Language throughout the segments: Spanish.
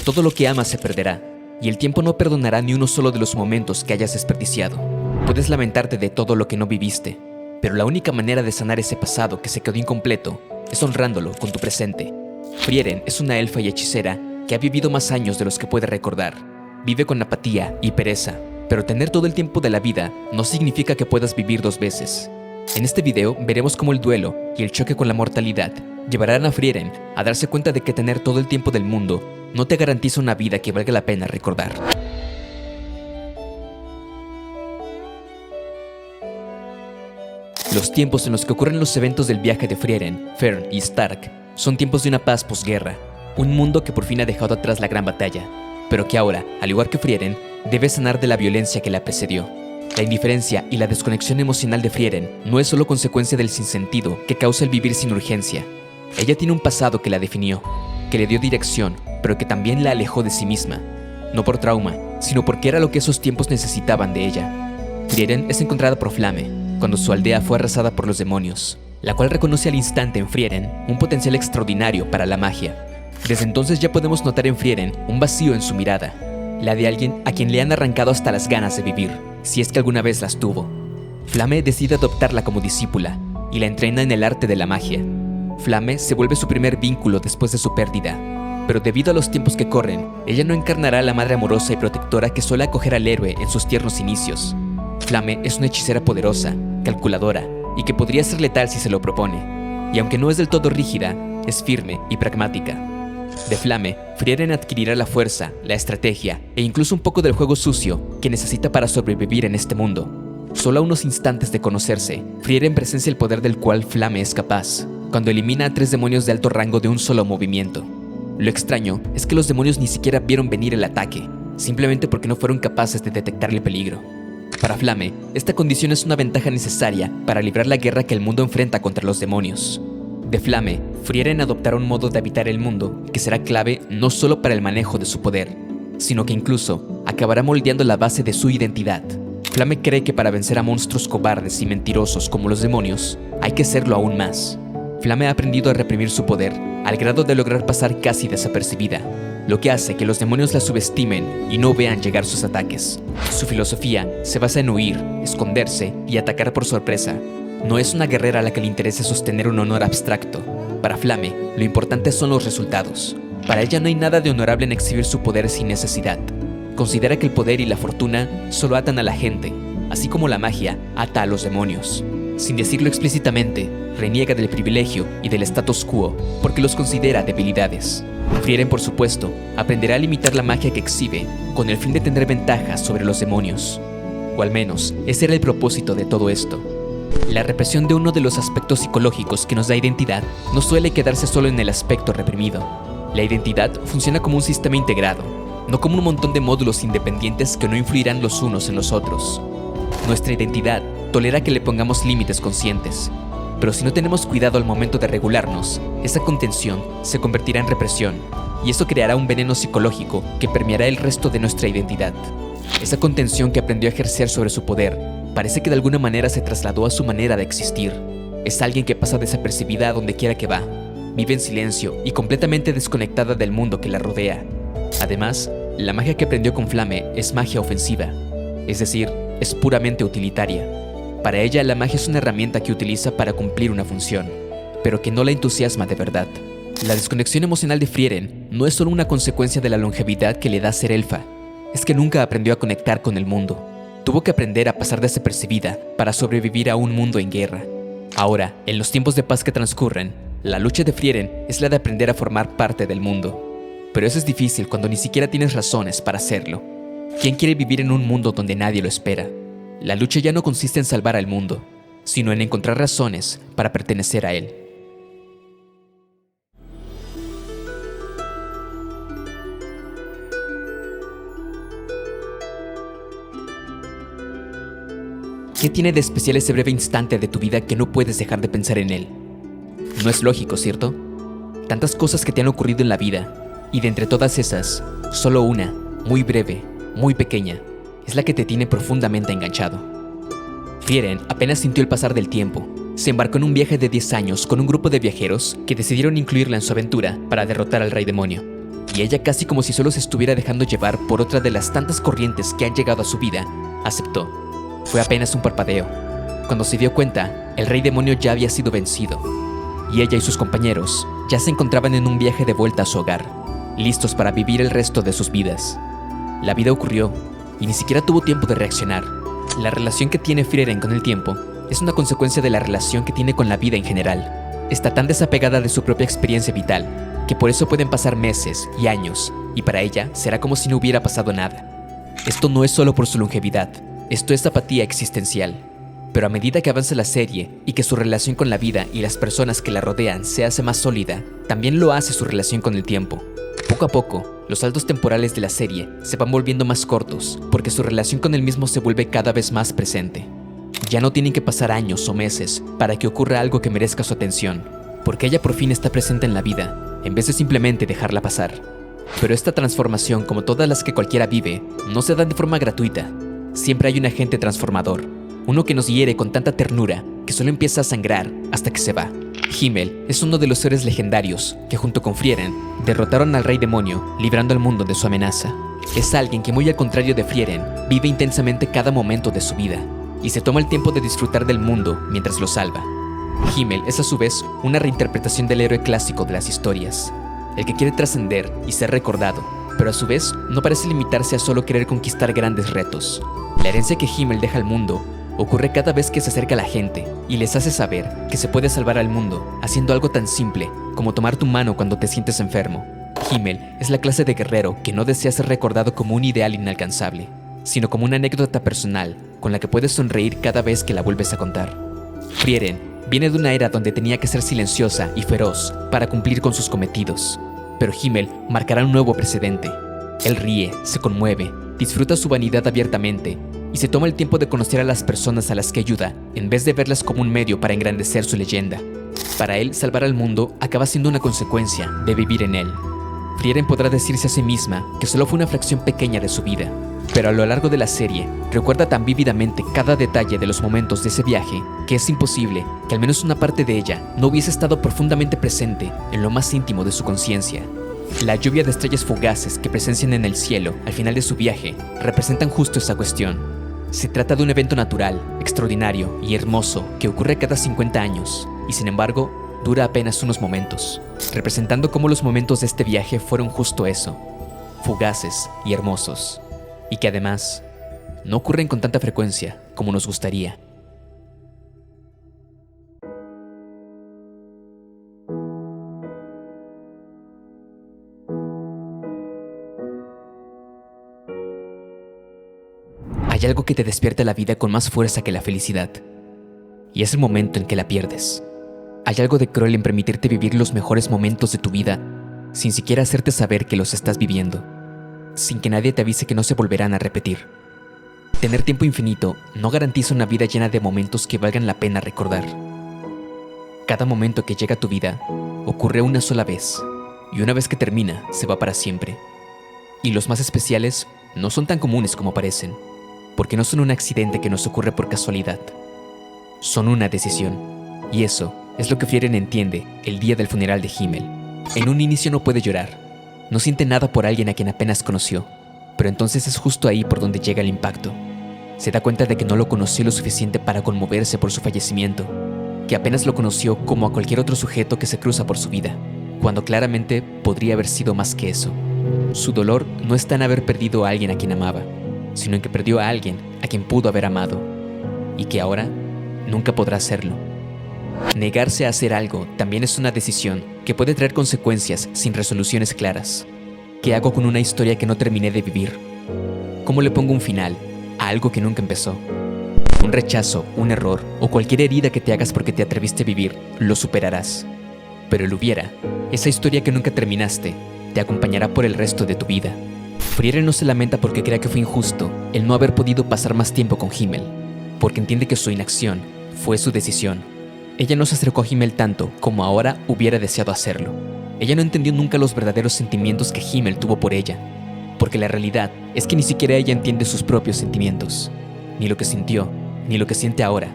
Todo lo que amas se perderá, y el tiempo no perdonará ni uno solo de los momentos que hayas desperdiciado. Puedes lamentarte de todo lo que no viviste, pero la única manera de sanar ese pasado que se quedó incompleto es honrándolo con tu presente. Frieren es una elfa y hechicera que ha vivido más años de los que puede recordar. Vive con apatía y pereza, pero tener todo el tiempo de la vida no significa que puedas vivir dos veces. En este video veremos cómo el duelo y el choque con la mortalidad llevarán a Frieren a darse cuenta de que tener todo el tiempo del mundo no te garantiza una vida que valga la pena recordar. Los tiempos en los que ocurren los eventos del viaje de Frieren, Fern y Stark son tiempos de una paz posguerra, un mundo que por fin ha dejado atrás la gran batalla, pero que ahora, al igual que Frieren, debe sanar de la violencia que la precedió. La indiferencia y la desconexión emocional de Frieren no es solo consecuencia del sinsentido que causa el vivir sin urgencia. Ella tiene un pasado que la definió, que le dio dirección, pero que también la alejó de sí misma. No por trauma, sino porque era lo que esos tiempos necesitaban de ella. Frieren es encontrada por Flamme, cuando su aldea fue arrasada por los demonios, la cual reconoce al instante en Frieren un potencial extraordinario para la magia. Desde entonces ya podemos notar en Frieren un vacío en su mirada, la de alguien a quien le han arrancado hasta las ganas de vivir, si es que alguna vez las tuvo. Flamme decide adoptarla como discípula y la entrena en el arte de la magia. Flamme se vuelve su primer vínculo después de su pérdida, pero debido a los tiempos que corren, ella no encarnará a la madre amorosa y protectora que suele acoger al héroe en sus tiernos inicios. Flamme es una hechicera poderosa, calculadora y que podría ser letal si se lo propone, y aunque no es del todo rígida, es firme y pragmática. De Flamme, Frieren adquirirá la fuerza, la estrategia e incluso un poco del juego sucio que necesita para sobrevivir en este mundo. Solo a unos instantes de conocerse, Frieren presencia el poder del cual Flamme es capaz, cuando elimina a 3 demonios de alto rango de un solo movimiento. Lo extraño es que los demonios ni siquiera vieron venir el ataque, simplemente porque no fueron capaces de detectar el peligro. Para Flamme, esta condición es una ventaja necesaria para librar la guerra que el mundo enfrenta contra los demonios. De Flamme, Frieren adoptará un modo de habitar el mundo que será clave no solo para el manejo de su poder, sino que incluso acabará moldeando la base de su identidad. Flamme cree que para vencer a monstruos cobardes y mentirosos como los demonios, hay que serlo aún más. Flamme ha aprendido a reprimir su poder al grado de lograr pasar casi desapercibida, lo que hace que los demonios la subestimen y no vean llegar sus ataques. Su filosofía se basa en huir, esconderse y atacar por sorpresa. No es una guerrera a la que le interese sostener un honor abstracto. Para Flamme, lo importante son los resultados. Para ella no hay nada de honorable en exhibir su poder sin necesidad. Considera que el poder y la fortuna solo atan a la gente, así como la magia ata a los demonios. Sin decirlo explícitamente, reniega del privilegio y del status quo porque los considera debilidades. Frieren, por supuesto, aprenderá a limitar la magia que exhibe con el fin de tener ventajas sobre los demonios. O al menos, ese era el propósito de todo esto. La represión de uno de los aspectos psicológicos que nos da identidad no suele quedarse solo en el aspecto reprimido. La identidad funciona como un sistema integrado, no como un montón de módulos independientes que no influirán los unos en los otros. Nuestra identidad tolera que le pongamos límites conscientes, pero si no tenemos cuidado al momento de regularnos, esa contención se convertirá en represión, y eso creará un veneno psicológico que permeará el resto de nuestra identidad. Esa contención que aprendió a ejercer sobre su poder parece que de alguna manera se trasladó a su manera de existir. Es alguien que pasa desapercibida a donde quiera que va, vive en silencio y completamente desconectada del mundo que la rodea. Además, la magia que aprendió con Flamme es magia ofensiva, es decir, es puramente utilitaria. Para ella, la magia es una herramienta que utiliza para cumplir una función, pero que no la entusiasma de verdad. La desconexión emocional de Frieren no es solo una consecuencia de la longevidad que le da ser elfa, es que nunca aprendió a conectar con el mundo. Tuvo que aprender a pasar desapercibida para sobrevivir a un mundo en guerra. Ahora, en los tiempos de paz que transcurren, la lucha de Frieren es la de aprender a formar parte del mundo. Pero eso es difícil cuando ni siquiera tienes razones para hacerlo. ¿Quién quiere vivir en un mundo donde nadie lo espera? La lucha ya no consiste en salvar al mundo, sino en encontrar razones para pertenecer a él. ¿Qué tiene de especial ese breve instante de tu vida que no puedes dejar de pensar en él? No es lógico, ¿cierto? Tantas cosas que te han ocurrido en la vida, y de entre todas esas, solo una, muy breve, muy pequeña, es la que te tiene profundamente enganchado. Frieren apenas sintió el pasar del tiempo. Se embarcó en un viaje de 10 años con un grupo de viajeros que decidieron incluirla en su aventura para derrotar al rey demonio. y ella, casi como si solo se estuviera dejando llevar por otra de las tantas corrientes que han llegado a su vida, aceptó. Fue apenas un parpadeo. Cuando se dio cuenta, el rey demonio ya había sido vencido, y ella y sus compañeros ya se encontraban en un viaje de vuelta a su hogar, listos para vivir el resto de sus vidas. La vida ocurrió, y ni siquiera tuvo tiempo de reaccionar. La relación que tiene Frieren con el tiempo es una consecuencia de la relación que tiene con la vida en general. Está tan desapegada de su propia experiencia vital, que por eso pueden pasar meses y años, y para ella será como si no hubiera pasado nada. Esto no es solo por su longevidad, esto es apatía existencial. Pero a medida que avanza la serie y que su relación con la vida y las personas que la rodean se hace más sólida, también lo hace su relación con el tiempo. Poco a poco, los saltos temporales de la serie se van volviendo más cortos, porque su relación con el mismo se vuelve cada vez más presente. Ya no tienen que pasar años o meses para que ocurra algo que merezca su atención, porque ella por fin está presente en la vida, en vez de simplemente dejarla pasar. Pero esta transformación, como todas las que cualquiera vive, no se da de forma gratuita. Siempre hay un agente transformador, uno que nos hiere con tanta ternura que solo empieza a sangrar hasta que se va. Himmel es uno de los seres legendarios que, junto con Frieren, derrotaron al rey demonio, librando al mundo de su amenaza. Es alguien que, muy al contrario de Frieren, vive intensamente cada momento de su vida y se toma el tiempo de disfrutar del mundo mientras lo salva. Himmel es a su vez una reinterpretación del héroe clásico de las historias, el que quiere trascender y ser recordado, pero a su vez no parece limitarse a solo querer conquistar grandes retos. La herencia que Himmel deja al mundo ocurre cada vez que se acerca a la gente y les hace saber que se puede salvar al mundo haciendo algo tan simple como tomar tu mano cuando te sientes enfermo. Himmel es la clase de guerrero que no desea ser recordado como un ideal inalcanzable, sino como una anécdota personal con la que puedes sonreír cada vez que la vuelves a contar. Frieren viene de una era donde tenía que ser silenciosa y feroz para cumplir con sus cometidos, pero Himmel marcará un nuevo precedente. Él ríe, se conmueve, disfruta su vanidad abiertamente y se toma el tiempo de conocer a las personas a las que ayuda en vez de verlas como un medio para engrandecer su leyenda. Para él, salvar al mundo acaba siendo una consecuencia de vivir en él. Frieren podrá decirse a sí misma que solo fue una fracción pequeña de su vida, pero a lo largo de la serie recuerda tan vívidamente cada detalle de los momentos de ese viaje que es imposible que al menos una parte de ella no hubiese estado profundamente presente en lo más íntimo de su conciencia. La lluvia de estrellas fugaces que presencian en el cielo al final de su viaje representan justo esa cuestión. Se trata de un evento natural, extraordinario y hermoso que ocurre cada 50 años y sin embargo dura apenas unos momentos, representando cómo los momentos de este viaje fueron justo eso, fugaces y hermosos, y que además no ocurren con tanta frecuencia como nos gustaría. Hay algo que te despierta la vida con más fuerza que la felicidad, y es el momento en que la pierdes. Hay algo de cruel en permitirte vivir los mejores momentos de tu vida sin siquiera hacerte saber que los estás viviendo, sin que nadie te avise que no se volverán a repetir. Tener tiempo infinito no garantiza una vida llena de momentos que valgan la pena recordar. Cada momento que llega a tu vida ocurre una sola vez, y una vez que termina, se va para siempre. Y los más especiales no son tan comunes como parecen, porque no son un accidente que nos ocurre por casualidad. Son una decisión, y eso es lo que Frieren entiende el día del funeral de Himmel. En un inicio no puede llorar, no siente nada por alguien a quien apenas conoció, pero entonces es justo ahí por donde llega el impacto. Se da cuenta de que no lo conoció lo suficiente para conmoverse por su fallecimiento, que apenas lo conoció como a cualquier otro sujeto que se cruza por su vida, cuando claramente podría haber sido más que eso. Su dolor no está en haber perdido a alguien a quien amaba, sino en que perdió a alguien a quien pudo haber amado, y que ahora nunca podrá hacerlo. Negarse a hacer algo también es una decisión que puede traer consecuencias sin resoluciones claras. ¿Qué hago con una historia que no terminé de vivir? ¿Cómo le pongo un final a algo que nunca empezó? Un rechazo, un error o cualquier herida que te hagas porque te atreviste a vivir, lo superarás. Pero el hubiera, esa historia que nunca terminaste, te acompañará por el resto de tu vida. Frieren no se lamenta porque crea que fue injusto el no haber podido pasar más tiempo con Himmel, porque entiende que su inacción fue su decisión. Ella no se acercó a Himmel tanto como ahora hubiera deseado hacerlo. Ella no entendió nunca los verdaderos sentimientos que Himmel tuvo por ella, porque la realidad es que ni siquiera ella entiende sus propios sentimientos, ni lo que sintió, ni lo que siente ahora.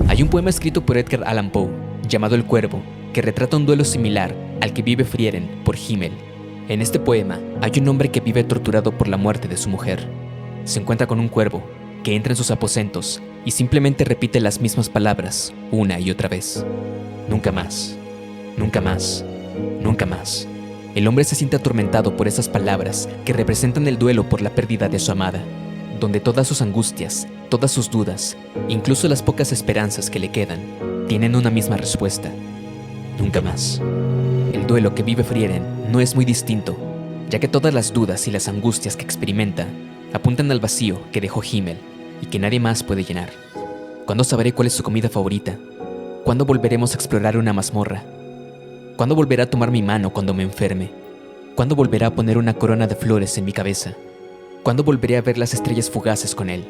Hay un poema escrito por Edgar Allan Poe, llamado El Cuervo, que retrata un duelo similar al que vive Frieren por Himmel. En este poema hay un hombre que vive torturado por la muerte de su mujer. Se encuentra con un cuervo que entra en sus aposentos y simplemente repite las mismas palabras una y otra vez. Nunca más, nunca más, nunca más. El hombre se siente atormentado por esas palabras que representan el duelo por la pérdida de su amada, donde todas sus angustias, todas sus dudas, incluso las pocas esperanzas que le quedan, tienen una misma respuesta: nunca más. El duelo que vive Frieren no es muy distinto, ya que todas las dudas y las angustias que experimenta apuntan al vacío que dejó Himmel y que nadie más puede llenar. ¿Cuándo sabré cuál es su comida favorita? ¿Cuándo volveremos a explorar una mazmorra? ¿Cuándo volverá a tomar mi mano cuando me enferme? ¿Cuándo volverá a poner una corona de flores en mi cabeza? ¿Cuándo volveré a ver las estrellas fugaces con él?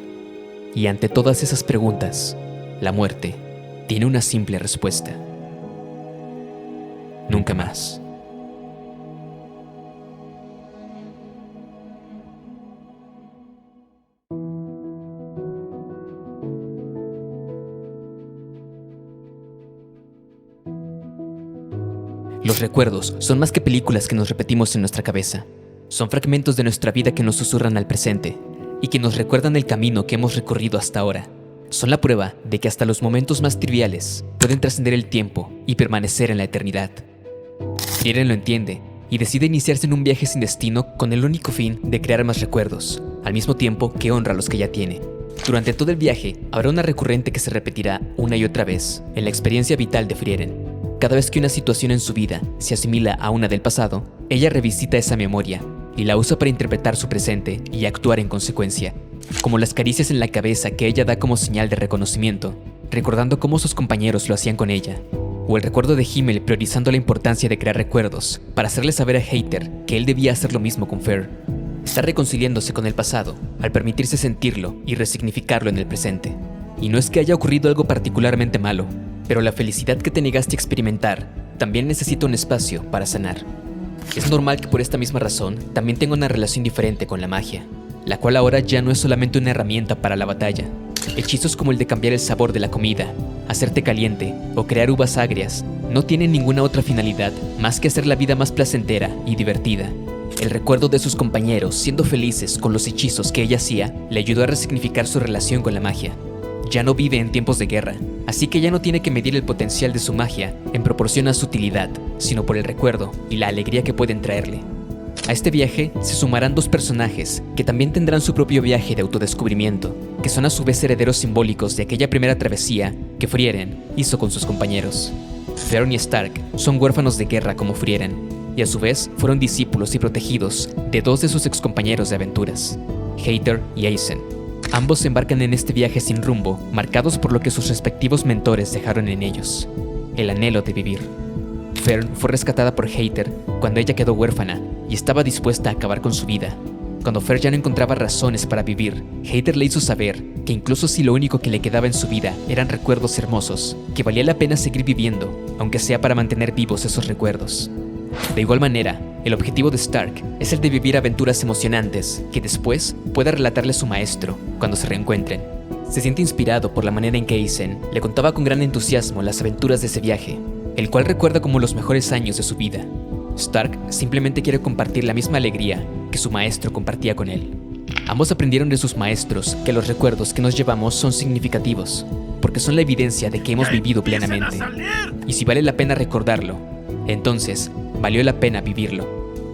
Y ante todas esas preguntas, la muerte tiene una simple respuesta: nunca más. Los recuerdos son más que películas que nos repetimos en nuestra cabeza. Son fragmentos de nuestra vida que nos susurran al presente y que nos recuerdan el camino que hemos recorrido hasta ahora. Son la prueba de que hasta los momentos más triviales pueden trascender el tiempo y permanecer en la eternidad. Frieren lo entiende y decide iniciarse en un viaje sin destino con el único fin de crear más recuerdos, al mismo tiempo que honra los que ya tiene. Durante todo el viaje habrá una recurrente que se repetirá una y otra vez en la experiencia vital de Frieren. Cada vez que una situación en su vida se asimila a una del pasado, ella revisita esa memoria y la usa para interpretar su presente y actuar en consecuencia, como las caricias en la cabeza que ella da como señal de reconocimiento, recordando cómo sus compañeros lo hacían con ella, o el recuerdo de Himmel priorizando la importancia de crear recuerdos para hacerle saber a Heather que él debía hacer lo mismo con Fer. Está reconciliándose con el pasado al permitirse sentirlo y resignificarlo en el presente. Y no es que haya ocurrido algo particularmente malo, pero la felicidad que te negaste a experimentar también necesita un espacio para sanar. Es normal que por esta misma razón también tenga una relación diferente con la magia, la cual ahora ya no es solamente una herramienta para la batalla. Hechizos como el de cambiar el sabor de la comida, hacerte caliente o crear uvas agrias no tienen ninguna otra finalidad más que hacer la vida más placentera y divertida. El recuerdo de sus compañeros siendo felices con los hechizos que ella hacía le ayudó a resignificar su relación con la magia. Ya no vive en tiempos de guerra, así que ya no tiene que medir el potencial de su magia en proporción a su utilidad, sino por el recuerdo y la alegría que pueden traerle. A este viaje se sumarán dos personajes que también tendrán su propio viaje de autodescubrimiento, que son a su vez herederos simbólicos de aquella primera travesía que Frieren hizo con sus compañeros. Theron y Stark son huérfanos de guerra como Frieren, y a su vez fueron discípulos y protegidos de dos de sus excompañeros de aventuras, Heather y Eisen. Ambos se embarcan en este viaje sin rumbo, marcados por lo que sus respectivos mentores dejaron en ellos: el anhelo de vivir. Fern fue rescatada por Heather cuando ella quedó huérfana y estaba dispuesta a acabar con su vida. Cuando Fer ya no encontraba razones para vivir, Heather le hizo saber que incluso si lo único que le quedaba en su vida eran recuerdos hermosos, que valía la pena seguir viviendo, aunque sea para mantener vivos esos recuerdos. De igual manera, el objetivo de Stark es el de vivir aventuras emocionantes que después pueda relatarle a su maestro cuando se reencuentren. Se siente inspirado por la manera en que Eisen le contaba con gran entusiasmo las aventuras de ese viaje, el cual recuerda como los mejores años de su vida. Stark simplemente quiere compartir la misma alegría que su maestro compartía con él. Ambos aprendieron de sus maestros que los recuerdos que nos llevamos son significativos, porque son la evidencia de que hemos vivido plenamente. Y si vale la pena recordarlo, entonces valió la pena vivirlo.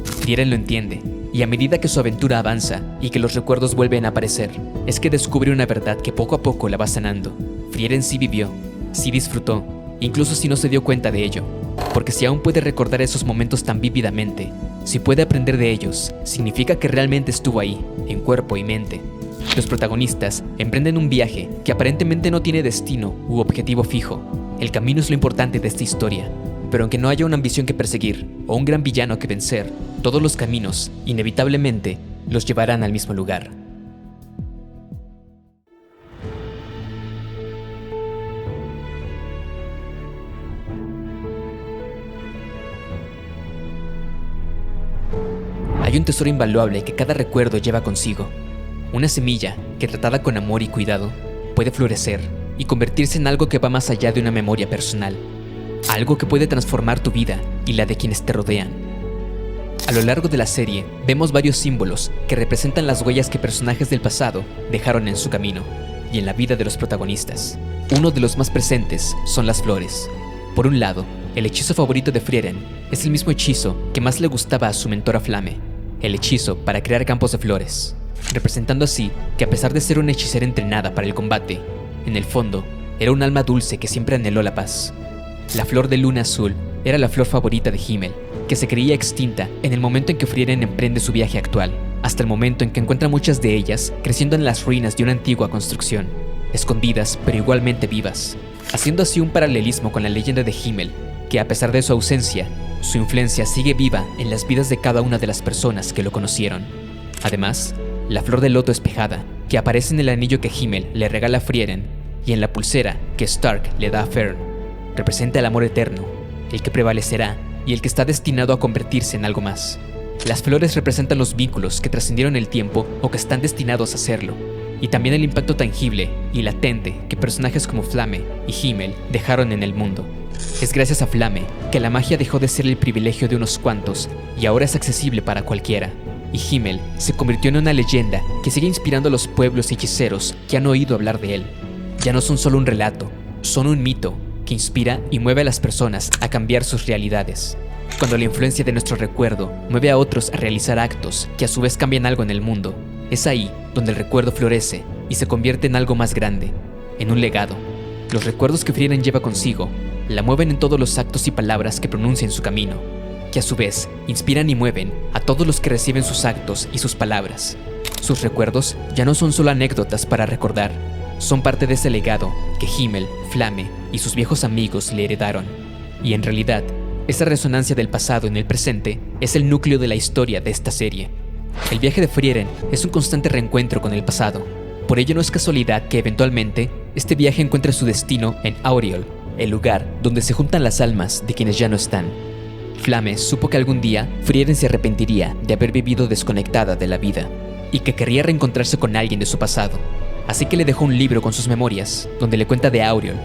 Frieren lo entiende, y a medida que su aventura avanza y que los recuerdos vuelven a aparecer, es que descubre una verdad que poco a poco la va sanando. Frieren sí vivió, sí disfrutó, incluso si no se dio cuenta de ello, porque si aún puede recordar esos momentos tan vívidamente, si puede aprender de ellos, significa que realmente estuvo ahí, en cuerpo y mente. Los protagonistas emprenden un viaje que aparentemente no tiene destino u objetivo fijo. El camino es lo importante de esta historia, pero aunque no haya una ambición que perseguir o un gran villano que vencer, todos los caminos, inevitablemente, los llevarán al mismo lugar. Hay un tesoro invaluable que cada recuerdo lleva consigo. Una semilla que, tratada con amor y cuidado, puede florecer y convertirse en algo que va más allá de una memoria personal. Algo que puede transformar tu vida y la de quienes te rodean. A lo largo de la serie, vemos varios símbolos que representan las huellas que personajes del pasado dejaron en su camino y en la vida de los protagonistas. Uno de los más presentes son las flores. Por un lado, el hechizo favorito de Frieren es el mismo hechizo que más le gustaba a su mentora Flamme, el hechizo para crear campos de flores, representando así que a pesar de ser una hechicera entrenada para el combate, en el fondo era un alma dulce que siempre anheló la paz. La flor de luna azul era la flor favorita de Himmel, que se creía extinta en el momento en que Frieren emprende su viaje actual, hasta el momento en que encuentra muchas de ellas creciendo en las ruinas de una antigua construcción, escondidas pero igualmente vivas, haciendo así un paralelismo con la leyenda de Himmel, que a pesar de su ausencia, su influencia sigue viva en las vidas de cada una de las personas que lo conocieron. Además, la flor de loto espejada, que aparece en el anillo que Himmel le regala a Frieren y en la pulsera que Stark le da a Fern, representa el amor eterno, el que prevalecerá y el que está destinado a convertirse en algo más. Las flores representan los vínculos que trascendieron el tiempo o que están destinados a hacerlo, y también el impacto tangible y latente que personajes como Flamme y Himmel dejaron en el mundo. Es gracias a Flamme que la magia dejó de ser el privilegio de unos cuantos y ahora es accesible para cualquiera, y Himmel se convirtió en una leyenda que sigue inspirando a los pueblos y hechiceros que han oído hablar de él. Ya no son solo un relato, son un mito que inspira y mueve a las personas a cambiar sus realidades. Cuando la influencia de nuestro recuerdo mueve a otros a realizar actos que a su vez cambian algo en el mundo, es ahí donde el recuerdo florece y se convierte en algo más grande, en un legado. Los recuerdos que Frieren lleva consigo la mueven en todos los actos y palabras que pronuncia en su camino, que a su vez inspiran y mueven a todos los que reciben sus actos y sus palabras. Sus recuerdos ya no son solo anécdotas para recordar, son parte de ese legado que Himmel, Flamme y sus viejos amigos le heredaron. Y en realidad, esa resonancia del pasado en el presente es el núcleo de la historia de esta serie. El viaje de Frieren es un constante reencuentro con el pasado. Por ello no es casualidad que eventualmente este viaje encuentre su destino en Auriol, el lugar donde se juntan las almas de quienes ya no están. Flamme supo que algún día Frieren se arrepentiría de haber vivido desconectada de la vida y que querría reencontrarse con alguien de su pasado. Así que le dejó un libro con sus memorias, donde le cuenta de Auriol,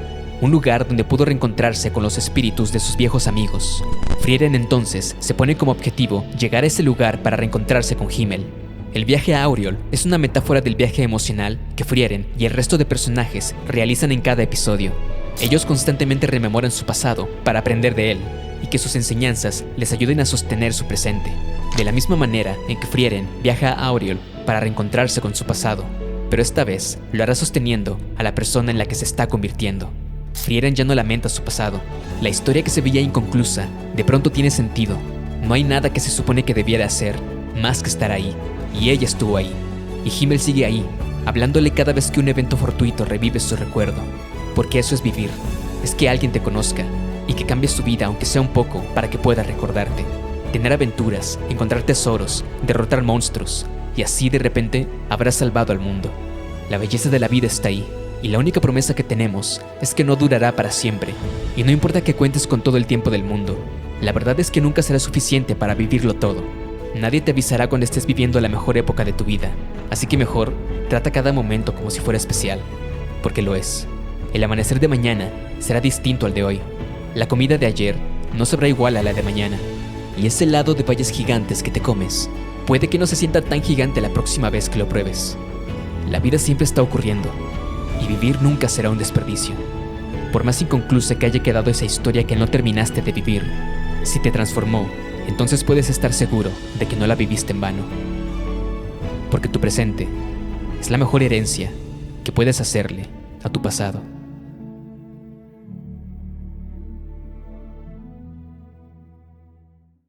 un lugar donde pudo reencontrarse con los espíritus de sus viejos amigos. Frieren entonces se pone como objetivo llegar a ese lugar para reencontrarse con Himmel. El viaje a Auriol es una metáfora del viaje emocional que Frieren y el resto de personajes realizan en cada episodio. Ellos constantemente rememoran su pasado para aprender de él y que sus enseñanzas les ayuden a sostener su presente, de la misma manera en que Frieren viaja a Auriol para reencontrarse con su pasado, pero esta vez lo hará sosteniendo a la persona en la que se está convirtiendo. Frieren ya no lamenta su pasado. La historia que se veía inconclusa de pronto tiene sentido. No hay nada que se supone que debiera hacer más que estar ahí, y ella estuvo ahí. Y Himmel sigue ahí, hablándole cada vez que un evento fortuito revive su recuerdo. Porque eso es vivir, es que alguien te conozca y que cambie su vida aunque sea un poco para que pueda recordarte. Tener aventuras, encontrar tesoros, derrotar monstruos, y así de repente habrás salvado al mundo. La belleza de la vida está ahí, y la única promesa que tenemos es que no durará para siempre, y no importa que cuentes con todo el tiempo del mundo, la verdad es que nunca será suficiente para vivirlo todo. Nadie te avisará cuando estés viviendo la mejor época de tu vida, así que mejor trata cada momento como si fuera especial, porque lo es. El amanecer de mañana será distinto al de hoy. La comida de ayer no sabrá igual a la de mañana, y ese helado de bayas gigantes que te comes puede que no se sienta tan gigante la próxima vez que lo pruebes. La vida siempre está ocurriendo, y vivir nunca será un desperdicio. Por más inconclusa que haya quedado esa historia que no terminaste de vivir, si te transformó, entonces puedes estar seguro de que no la viviste en vano. Porque tu presente es la mejor herencia que puedes hacerle a tu pasado.